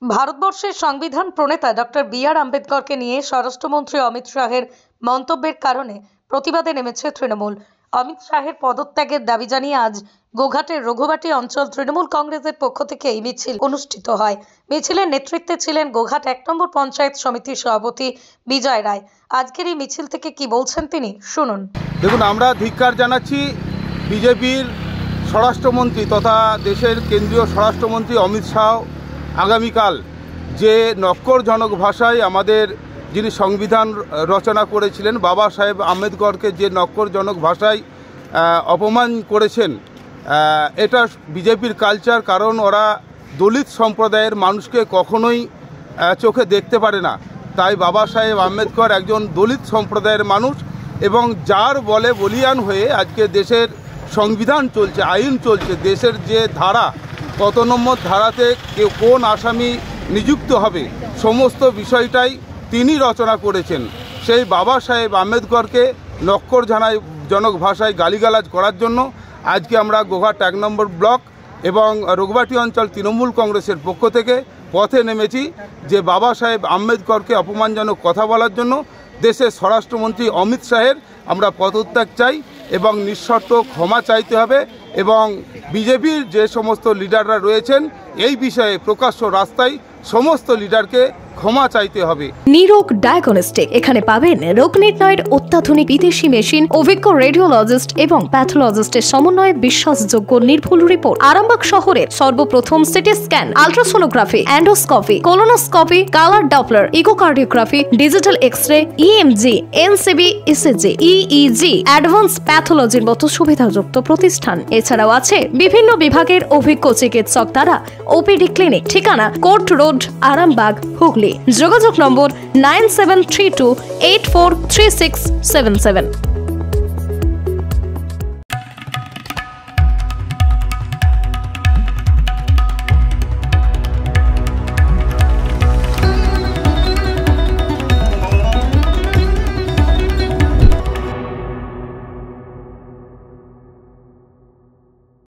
ভারতবর্ষের সংবিধান প্রণেতা doctor B.R.. আম্বেদকরকে নিয়ে স্বরাষ্ট্রমন্ত্রী অমিত শাহের মন্তব্যের কারণে প্রতিবাদে নেমেছে তৃণমূল। অমিত শাহের পদত্যাগের দাবি জানিয়ে আজ গোঘাটের রঘুবাটি অঞ্চল তৃণমূল কংগ্রেসের পক্ষ থেকে এই মিছিল অনুষ্ঠিত হয়। মিছিলের নেতৃত্বে ছিলেন গোঘাট ১ নম্বর পঞ্চায়েত সমিতির সভাপতি বিজয় রায়। আজকের এই মিছিল থেকে কি বলছেন তিনি শুনুন। দেখুন, আমরা ধিক্কার জানাচ্ছি বিজেপির স্বরাষ্ট্রমন্ত্রী তথা দেশের কেন্দ্রীয় স্বরাষ্ট্রমন্ত্রী অমিত শাহ আগামীকাল যে নক্করজনক ভাষায় আমাদের যিনি সংবিধান রচনা করেছিলেন বাবা সাহেব আম্বেদকরকে যে নক্করজনক ভাষায় অপমান করেছেন, এটা বিজেপির কালচার। কারণ ওরা দলিত সম্প্রদায়ের মানুষকে কখনোই চোখে দেখতে পারে না। তাই বাবা সাহেব আম্বেদকর একজন দলিত সম্প্রদায়ের মানুষ এবং যার বলে বলিয়ান হয়ে আজকে দেশের সংবিধান চলছে, আইন চলছে। দেশের যে ধারা, কত নম্বর ধারাতে কোন আসামি নিযুক্ত হবে, সমস্ত বিষয়টাই তিনি রচনা করেছেন। সেই বাবা সাহেব আম্বেদকরকে নক্করজনক ভাষায় গালিগালাজ করার জন্য আজকে আমরা গোঘাট ১ নম্বর ব্লক এবং রঘুবাটি অঞ্চল তৃণমূল কংগ্রেসের পক্ষ থেকে পথে নেমেছি যে বাবা সাহেব আম্বেদকরকে অপমানজনক কথা বলার জন্য দেশের স্বরাষ্ট্রমন্ত্রী অমিত শাহের আমরা পদত্যাগ চাই এবং নিঃশর্ত ক্ষমা চাইতে হবে এবং বিজেপির যে সমস্ত লিডাররা রয়েছেন এই বিষয়ে প্রকাশ্য রাস্তায় সমস্ত লিডারকে ক্ষমা চাইতে হবে। নিরোগ ডায়াগনস্টিক, এখানে পাবেন রোগ নির্ণয়ের অত্যাধুনিক বিদেশি মেশিন, অভিজ্ঞ রেডিওলজিস্ট এবং প্যাথোলজিস্টের সমন্বয়ে বিশ্বাসযোগ্য নির্ভুল রিপোর্ট। আরামবাগ শহরের সর্বপ্রথম CT scan, ultrasonography, endoscopy, colonoscopy, colour Doppler, echocardiography, digital X-ray, EMG, NCV, ECG, EEG, advance প্যাথোলজির মতো সুবিধাযুক্ত প্রতিষ্ঠান। এছাড়াও আছে বিভিন্ন বিভাগের অভিজ্ঞ চিকিৎসক দ্বারা ওপিডি ক্লিনিক। ঠিকানা কোর্ট রোড, আরামবাগ, হুগলি। যোগাযোগ নম্বর 9732843677।